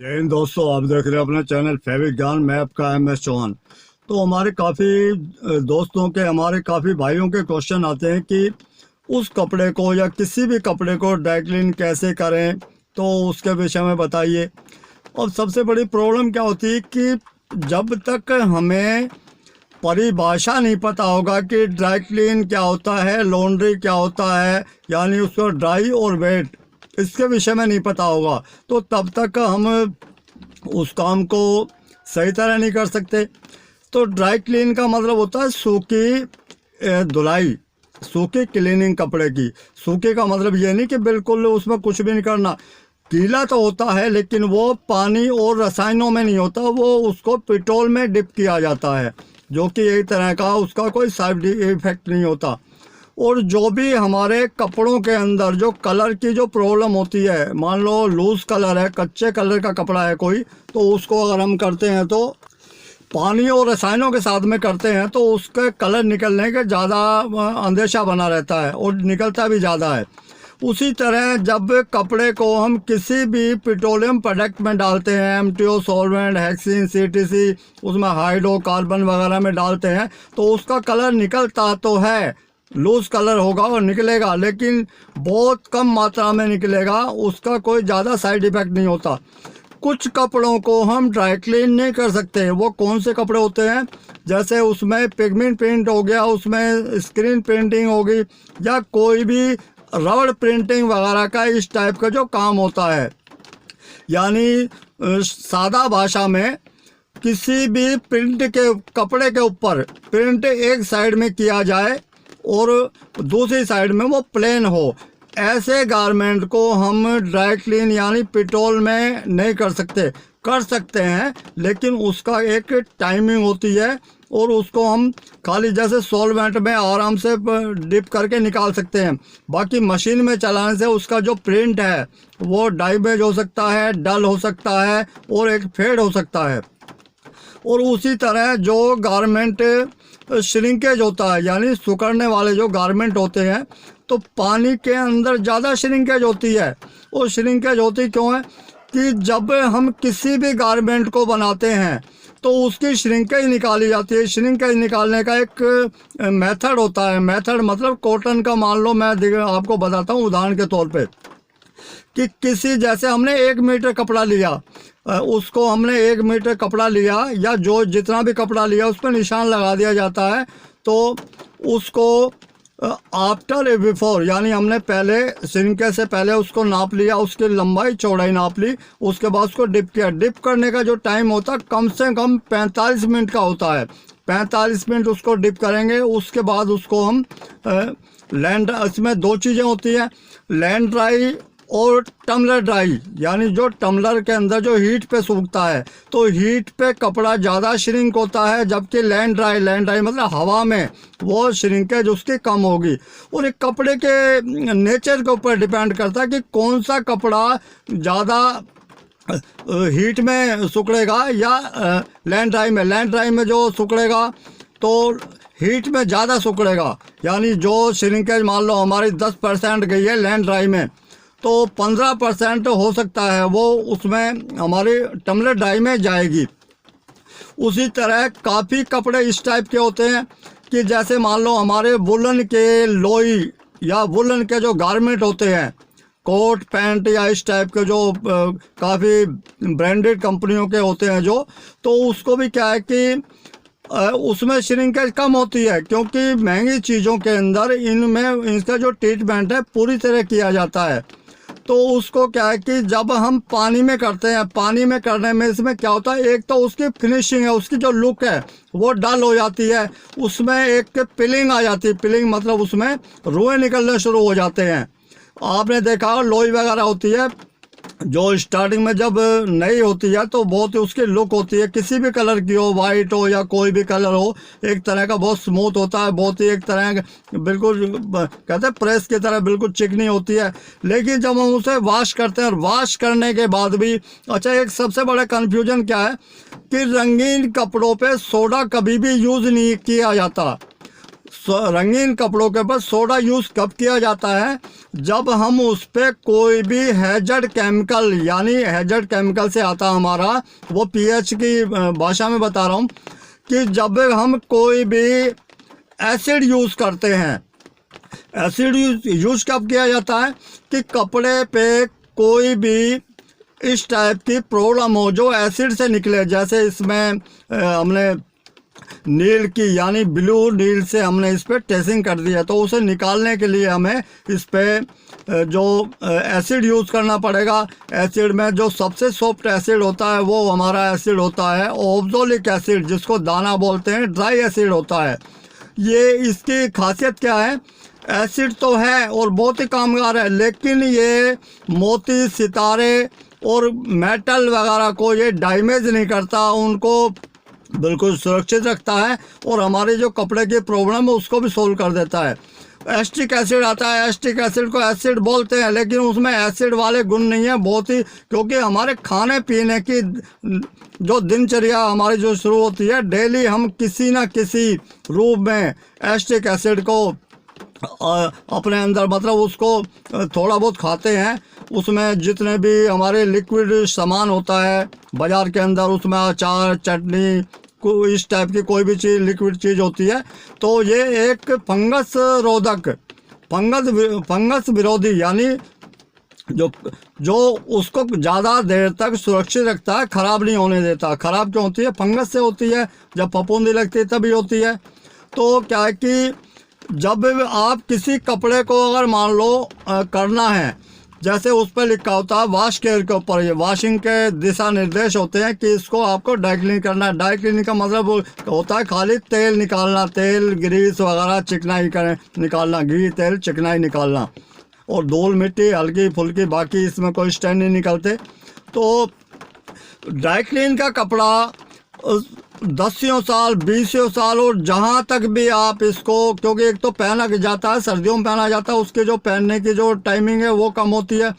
जय हिंद दोस्तों, आप देख रहे हैं अपना चैनल फैब्रिक ज्ञान। मैं आपका MS चौहान। तो हमारे काफ़ी दोस्तों के, हमारे काफ़ी भाइयों के क्वेश्चन आते हैं कि उस कपड़े को या किसी भी कपड़े को ड्राई क्लीन कैसे करें, तो उसके विषय में बताइए। और सबसे बड़ी प्रॉब्लम क्या होती है कि जब तक हमें परिभाषा नहीं पता होगा कि ड्राई क्लीन क्या होता है, लॉन्ड्री क्या होता है, यानी उसको ड्राई और वेट, इसके विषय में नहीं पता होगा, तो तब तक हम उस काम को सही तरह नहीं कर सकते। तो ड्राई क्लीन का मतलब होता है सूखी धुलाई, सूखी क्लीनिंग कपड़े की। सूखी का मतलब ये नहीं कि बिल्कुल उसमें कुछ भी नहीं करना। गीला तो होता है लेकिन वो पानी और रसायनों में नहीं होता, वो उसको पेट्रोल में डिप किया जाता है, जो कि एक तरह का उसका कोई साइड इफेक्ट नहीं होता। और जो भी हमारे कपड़ों के अंदर जो कलर की जो प्रॉब्लम होती है, मान लो लूज़ कलर है, कच्चे कलर का कपड़ा है कोई, तो उसको अगर हम करते हैं तो पानी और रसायनों के साथ में करते हैं तो उसके कलर निकलने का ज़्यादा अंदेशा बना रहता है और निकलता भी ज़्यादा है। उसी तरह जब कपड़े को हम किसी भी पेट्रोलियम प्रोडक्ट में डालते हैं, MTO सॉल्वेंट, हेक्सिन, CTC, उसमें हाइड्रोकार्बन वगैरह में डालते हैं, तो उसका कलर निकलता तो है, लूज कलर होगा और निकलेगा, लेकिन बहुत कम मात्रा में निकलेगा, उसका कोई ज़्यादा साइड इफ़ेक्ट नहीं होता। कुछ कपड़ों को हम ड्राई क्लीन नहीं कर सकते। वो कौन से कपड़े होते हैं? जैसे उसमें पिगमेंट प्रिंट हो गया, उसमें स्क्रीन प्रिंटिंग होगी, या कोई भी रबड़ प्रिंटिंग वगैरह का इस टाइप का जो काम होता है, यानी सादा भाषा में किसी भी प्रिंट के कपड़े के ऊपर प्रिंट एक साइड में किया जाए और दूसरी साइड में वो प्लेन हो, ऐसे गारमेंट को हम ड्राई क्लीन यानी पेट्रोल में नहीं कर सकते। कर सकते हैं लेकिन उसका एक टाइमिंग होती है और उसको हम खाली जैसे सॉल्वेंट में आराम से डिप करके निकाल सकते हैं। बाकी मशीन में चलाने से उसका जो प्रिंट है वो डैमेज हो सकता है, डल हो सकता है और एक फेड हो सकता है। और उसी तरह जो गारमेंट श्रिंकेज होता है, यानी सुकड़ने वाले जो गारमेंट होते हैं, तो पानी के अंदर ज़्यादा श्रिंकेज होती है। और श्रिंकेज होती क्यों है कि जब हम किसी भी गारमेंट को बनाते हैं तो उसकी श्रिंकेज निकाली जाती है। श्रिंकेज निकालने का एक मेथड होता है। मेथड मतलब कॉटन का, मान लो मैं आपको बताता हूँ उदाहरण के तौर पे, कि किसी जैसे हमने 1 मीटर कपड़ा लिया, उसको हमने 1 मीटर कपड़ा लिया या जो जितना भी कपड़ा लिया उस पर निशान लगा दिया जाता है। तो उसको आफ्टर ए बिफोर, यानी हमने पहले श्रिंकेज से पहले उसको नाप लिया, उसकी लंबाई चौड़ाई नाप ली, उसके बाद उसको डिप किया। डिप करने का जो टाइम होता है कम से कम 45 मिनट का होता है। 45 मिनट उसको डिप करेंगे, उसके बाद उसको हम लैंड, इसमें 2 चीज़ें होती हैं, लैंड ड्राई और टम्बलर ड्राई, यानी जो टम्बलर के अंदर जो हीट पे सूखता है, तो हीट पे कपड़ा ज़्यादा श्रिंक होता है, जबकि लैंड ड्राई मतलब हवा में वो श्रिंकेज उसकी कम होगी। और एक कपड़े के नेचर के ऊपर डिपेंड करता है कि कौन सा कपड़ा ज़्यादा हीट में सुखड़ेगा या लैंड ड्राई में जो सुखड़ेगा तो हीट में ज़्यादा सुखड़ेगा। यानी जो श्रिंकेज मान लो हमारी 10% गई है लैंड ड्राई में, तो 15% हो सकता है वो उसमें हमारी टम्बलर ड्राई में जाएगी। उसी तरह काफ़ी कपड़े इस टाइप के होते हैं कि जैसे मान लो हमारे वुलन के लोई या वुलन के जो गारमेंट होते हैं, कोट पैंट या इस टाइप के जो काफ़ी ब्रांडेड कंपनियों के होते हैं जो, तो उसको भी क्या है कि उसमें श्रिंकेज कम होती है, क्योंकि महंगी चीज़ों के अंदर इनमें इसका जो ट्रीटमेंट है पूरी तरह किया जाता है। तो उसको क्या है कि जब हम पानी में करते हैं, पानी में करने में इसमें क्या होता है, एक तो उसकी फिनिशिंग है, उसकी जो लुक है वो डल हो जाती है, उसमें एक पिलिंग आ जाती है। पिलिंग मतलब उसमें रुएं निकलने शुरू हो जाते हैं। आपने देखा लोई वगैरह होती है जो स्टार्टिंग में जब नई होती है तो बहुत उसकी लुक होती है, किसी भी कलर की हो, वाइट हो या कोई भी कलर हो, एक तरह का बहुत स्मूथ होता है, बहुत ही एक तरह बिल्कुल कहते हैं प्रेस की तरह बिल्कुल चिकनी होती है। लेकिन जब हम उसे वॉश करते हैं, और वॉश करने के बाद भी, अच्छा एक सबसे बड़ा कन्फ्यूजन क्या है कि रंगीन कपड़ों पे सोडा कभी भी यूज़ नहीं किया जाता। रंगीन कपड़ों के ऊपर सोडा यूज़ कब किया जाता है? जब हम उस पर कोई भी हैजर्ड केमिकल, यानी हैजर्ड केमिकल से आता हमारा, वो पीएच की भाषा में बता रहा हूँ, कि जब हम कोई भी एसिड यूज़ करते हैं। एसिड यूज़ कब किया जाता है? कि कपड़े पे कोई भी इस टाइप की प्रॉब्लम हो जो एसिड से निकले। जैसे इसमें हमने नील की, यानी ब्लू नील से हमने इस पर टेस्टिंग कर दिया, तो उसे निकालने के लिए हमें इस पर जो एसिड यूज़ करना पड़ेगा। एसिड में जो सबसे सॉफ्ट एसिड होता है वो हमारा एसिड होता है ऑक्सैलिक एसिड, जिसको दाना बोलते हैं, ड्राई एसिड होता है। ये इसकी खासियत क्या है? एसिड तो है और बहुत ही कामगार है, लेकिन ये मोती, सितारे और मेटल वगैरह को ये डैमेज नहीं करता, उनको बिल्कुल सुरक्षित रखता है और हमारी जो कपड़े की प्रॉब्लम है उसको भी सोल्व कर देता है। एस्टिक एसिड आता है, एस्टिक एसिड को एसिड बोलते हैं, लेकिन उसमें एसिड वाले गुण नहीं है बहुत ही, क्योंकि हमारे खाने पीने की जो दिनचर्या हमारी जो शुरू होती है, डेली हम किसी ना किसी रूप में एस्टिक एसिड को अपने अंदर, मतलब उसको थोड़ा बहुत खाते हैं। उसमें जितने भी हमारे लिक्विड सामान होता है बाज़ार के अंदर, उसमें अचार, चटनी, इस टाइप की कोई भी चीज़, लिक्विड चीज़ होती है, तो ये एक फंगस रोधक, फंगस विरोधी, यानी जो उसको ज़्यादा देर तक सुरक्षित रखता है, ख़राब नहीं होने देता। ख़राब क्यों होती है? फंगस से होती है, जब फफूंदी लगती है तभी होती है। तो क्या है कि जब आप किसी कपड़े को अगर मान लो करना है, जैसे उस पर लिखा होता है वॉश केयर के ऊपर, ये वॉशिंग के दिशा निर्देश होते हैं कि इसको आपको ड्राई क्लीन करना है। ड्राई क्लीनिंग का मतलब होता है खाली तेल निकालना, तेल, ग्रीस वगैरह, चिकनाई निकालना, घी, तेल, चिकनाई निकालना, और धूल मिट्टी हल्की फुल्की, बाकी इसमें कोई स्टैंड नहीं निकलते। तो ड्राई क्लीन का कपड़ा 10 साल, 20 साल, और जहाँ तक भी आप इसको, क्योंकि एक तो पहना जाता है, सर्दियों में पहना जाता है, उसके जो पहनने की जो टाइमिंग है वो कम होती है।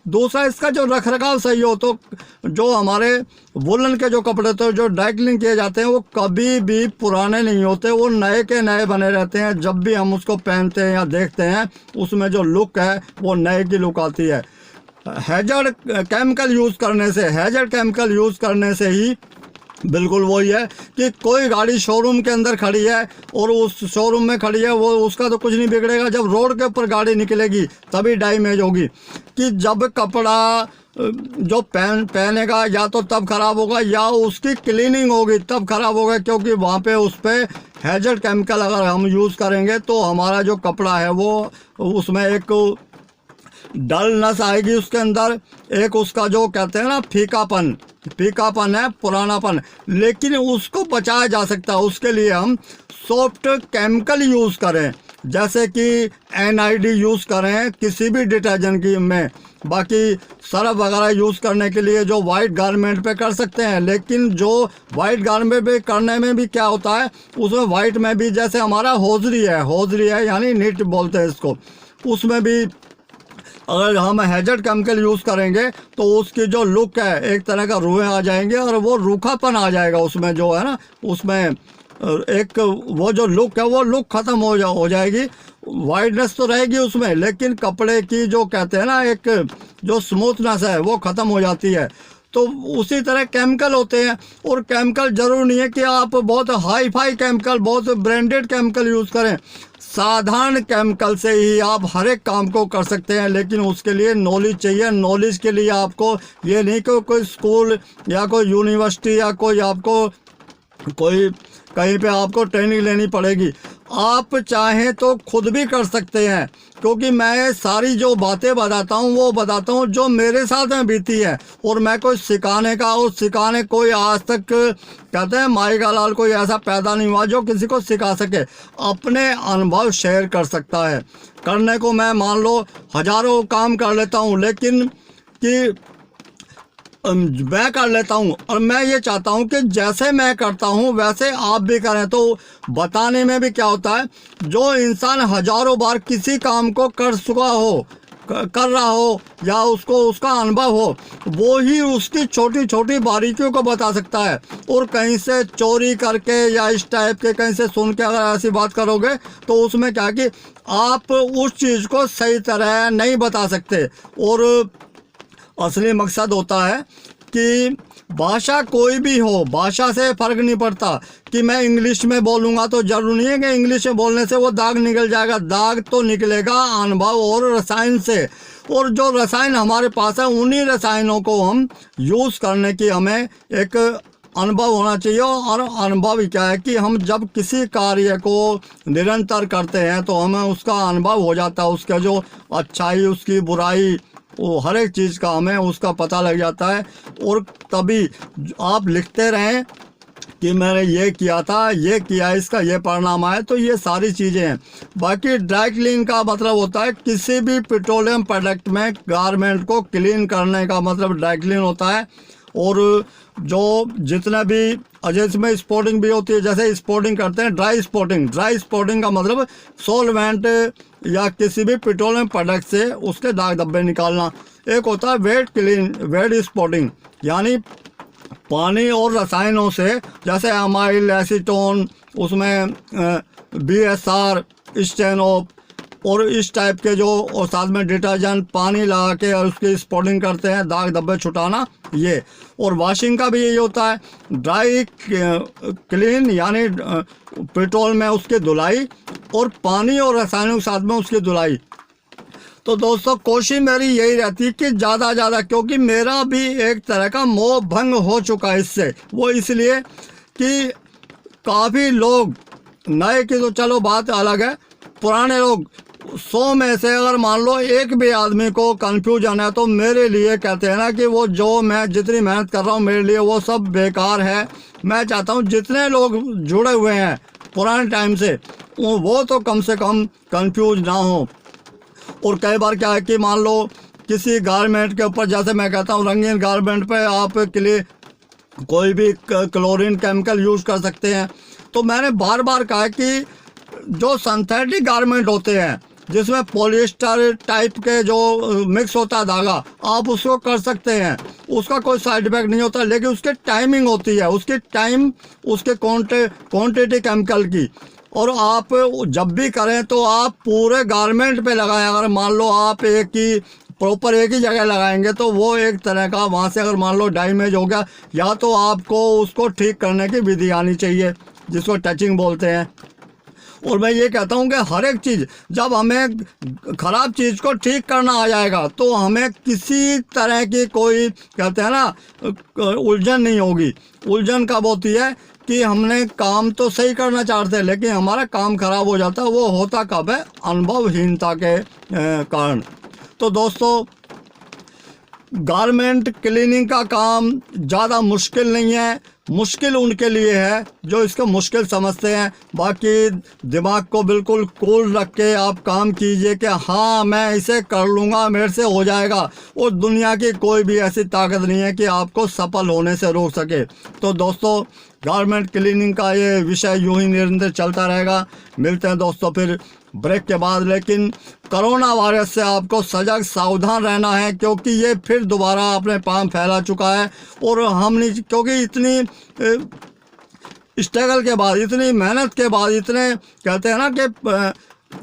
दूसरा, इसका जो रख रखाव सही हो, तो जो हमारे वुलन के जो कपड़े तो जो ड्राई क्लीन किए जाते हैं वो कभी भी पुराने नहीं होते, वो नए के नए बने रहते हैं। जब भी हम उसको पहनते हैं या देखते हैं, उसमें जो लुक है वो नए की लुक आती है। हैजर्ड केमिकल यूज़ करने से ही बिल्कुल वही है कि कोई गाड़ी शोरूम के अंदर खड़ी है और उस शोरूम में खड़ी है, वो उसका तो कुछ नहीं बिगड़ेगा। जब रोड के ऊपर गाड़ी निकलेगी तभी डैमेज होगी। कि जब कपड़ा जो पहनेगा या तो तब खराब होगा, या उसकी क्लीनिंग होगी तब खराब होगा, क्योंकि वहाँ पे उस पर हैजर्ड केमिकल अगर हम यूज़ करेंगे तो हमारा जो कपड़ा है वो, उसमें एक डलनेस आएगी उसके अंदर, एक उसका जो कहते हैं ना फीकापन है, पुरानापन, लेकिन उसको बचाया जा सकता है। उसके लिए हम सॉफ्ट केमिकल यूज़ करें, जैसे कि NID यूज़ करें किसी भी डिटर्जेंट की में। बाकी सर्फ वगैरह यूज़ करने के लिए जो वाइट गारमेंट पे कर सकते हैं, लेकिन जो वाइट गारमेंट पे करने में भी क्या होता है, उसमें वाइट में भी जैसे हमारा होजरी है, यानी नीट बोलते हैं इसको, उसमें भी अगर हम हैजर्ड केमिकल यूज़ करेंगे तो उसकी जो लुक है, एक तरह का रुएँ आ जाएंगे और वो रूखापन आ जाएगा उसमें, जो है ना, उसमें एक वो जो लुक है वो लुक ख़त्म हो जाएगी। वाइटनेस तो रहेगी उसमें, लेकिन कपड़े की जो कहते हैं ना एक जो स्मूथनेस है वो ख़त्म हो जाती है। तो उसी तरह केमिकल होते हैं, और केमिकल ज़रूर नहीं है कि आप बहुत हाई फाई केमिकल, बहुत ब्रांडेड केमिकल यूज़ करें। साधारण केमिकल से ही आप हर एक काम को कर सकते हैं, लेकिन उसके लिए नॉलेज चाहिए। नॉलेज के लिए आपको ये नहीं कि कोई स्कूल या कोई यूनिवर्सिटी या कोई कहीं पे आपको ट्रेनिंग लेनी पड़ेगी। आप चाहें तो खुद भी कर सकते हैं, क्योंकि मैं सारी जो बातें बताता हूँ वो बताता हूँ जो मेरे साथ में बीती है, और मैं कोई सिखाने कोई आज तक, कहते हैं माई का लाल, कोई ऐसा पैदा नहीं हुआ जो किसी को सिखा सके। अपने अनुभव शेयर कर सकता है। करने को मैं मान लो हज़ारों काम कर लेता हूँ, लेकिन कि मैं कर लेता हूँ, और मैं ये चाहता हूँ कि जैसे मैं करता हूँ वैसे आप भी करें। तो बताने में भी क्या होता है, जो इंसान हज़ारों बार किसी काम को कर चुका हो, कर रहा हो या उसको उसका अनुभव हो, वो ही उसकी छोटी छोटी बारीकियों को बता सकता है। और कहीं से चोरी करके या इस टाइप के कहीं से सुन के अगर ऐसी बात करोगे तो उसमें क्या कि आप उस चीज़ को सही तरह नहीं बता सकते। और असली मकसद होता है कि भाषा कोई भी हो, भाषा से फ़र्क नहीं पड़ता कि मैं इंग्लिश में बोलूँगा तो जरूरी नहीं है कि इंग्लिश में बोलने से वो दाग निकल जाएगा। दाग तो निकलेगा अनुभव और रसायन से। और जो रसायन हमारे पास है उन्हीं रसायनों को हम यूज़ करने की हमें एक अनुभव होना चाहिए। और अनुभव क्या है कि हम जब किसी कार्य को निरंतर करते हैं तो हमें उसका अनुभव हो जाता है, उसका जो अच्छाई उसकी बुराई वो हर एक चीज़ का हमें उसका पता लग जाता है। और तभी आप लिखते रहें कि मैंने ये किया था, ये किया, इसका ये परिणाम आया, तो ये सारी चीज़ें हैं। बाकी ड्राई क्लीन का मतलब होता है किसी भी पेट्रोलियम प्रोडक्ट में गारमेंट को क्लीन करने का मतलब ड्राई क्लीन होता है। और जो जितना भी इसमें स्पॉटिंग भी होती है, जैसे स्पॉटिंग करते हैं ड्राई स्पॉटिंग का मतलब सॉल्वेंट या किसी भी पेट्रोलियम प्रोडक्ट से उसके दाग धब्बे निकालना। एक होता है वेट स्पॉटिंग, यानी पानी और रसायनों से, जैसे अमाइल, एसीटोन, उसमें BSR, स्टेनोप और इस टाइप के जो, और साथ में डिटर्जेंट पानी लगा के और उसकी स्पॉटिंग करते हैं, दाग धब्बे छुटाना ये। और वॉशिंग का भी यही होता है, ड्राई क्लीन यानी पेट्रोल में उसकी धुलाई और पानी और रसायनों के साथ में उसकी धुलाई। तो दोस्तों कोशिश मेरी यही रहती है कि ज़्यादा क्योंकि मेरा भी एक तरह का मोह भंग हो चुका है इससे। वो इसलिए कि काफ़ी लोग नए की तो चलो बात अलग है, पुराने लोग 100 में से अगर मान लो एक भी आदमी को कन्फ्यूजन है तो मेरे लिए कहते हैं ना कि वो जो मैं जितनी मेहनत कर रहा हूँ मेरे लिए वो सब बेकार है। मैं चाहता हूँ जितने लोग जुड़े हुए हैं पुराने टाइम से वो तो कम से कम कन्फ्यूज ना हो। और कई बार क्या है कि मान लो किसी गारमेंट के ऊपर, जैसे मैं कहता हूँ रंगीन गारमेंट पे आप के लिए कोई भी क्लोरीन केमिकल यूज़ कर सकते हैं। तो मैंने बार बार कहा कि जो सिंथेटिक गारमेंट होते हैं जिसमें पॉलिएस्टर टाइप के जो मिक्स होता है धागा, आप उसको कर सकते हैं, उसका कोई साइड इफेक्ट नहीं होता। लेकिन उसकी टाइमिंग होती है, उसकी टाइम, उसके क्वांटिटी केमिकल की। और आप जब भी करें तो आप पूरे गारमेंट पे लगाएं। अगर मान लो आप एक ही जगह लगाएंगे तो वो एक तरह का वहाँ से अगर मान लो डैमेज हो गया, या तो आपको उसको ठीक करने की विधि आनी चाहिए जिसको टचिंग बोलते हैं। और मैं ये कहता हूँ कि हर एक चीज़, जब हमें ख़राब चीज़ को ठीक करना आ जाएगा तो हमें किसी तरह की कोई, कहते हैं ना, उलझन नहीं होगी। उलझन कब होती है कि हमने काम तो सही करना चाहते हैं लेकिन हमारा काम ख़राब हो जाता है। वो होता कब है? अनुभवहीनता के कारण। तो दोस्तों गारमेंट क्लीनिंग का काम ज़्यादा मुश्किल नहीं है, मुश्किल उनके लिए है जो इसको मुश्किल समझते हैं। बाकी दिमाग को बिल्कुल कूल रख के आप काम कीजिए कि हाँ मैं इसे कर लूँगा, मेरे से हो जाएगा। और दुनिया की कोई भी ऐसी ताकत नहीं है कि आपको सफल होने से रोक सके। तो दोस्तों गारमेंट क्लीनिंग का ये विषय यूं ही निरंतर चलता रहेगा। मिलते हैं दोस्तों फिर ब्रेक के बाद। लेकिन कोरोना वायरस से आपको सजग सावधान रहना है क्योंकि ये फिर दोबारा अपने पांव फैला चुका है। और हम नहीं, क्योंकि इतनी स्ट्रगल के बाद, इतनी मेहनत के बाद, इतने कहते हैं ना कि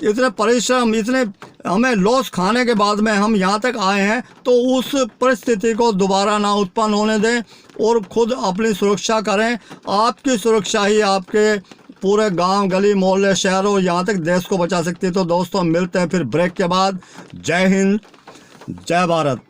इतने परिश्रम, इतने हमें लॉस खाने के बाद में हम यहाँ तक आए हैं, तो उस परिस्थिति को दोबारा ना उत्पन्न होने दें और खुद अपनी सुरक्षा करें। आपकी सुरक्षा ही आपके पूरे गांव, गली, मोहल्ले, शहरों, यहाँ तक देश को बचा सकती है। तो दोस्तों मिलते हैं फिर ब्रेक के बाद। जय हिंद, जय भारत।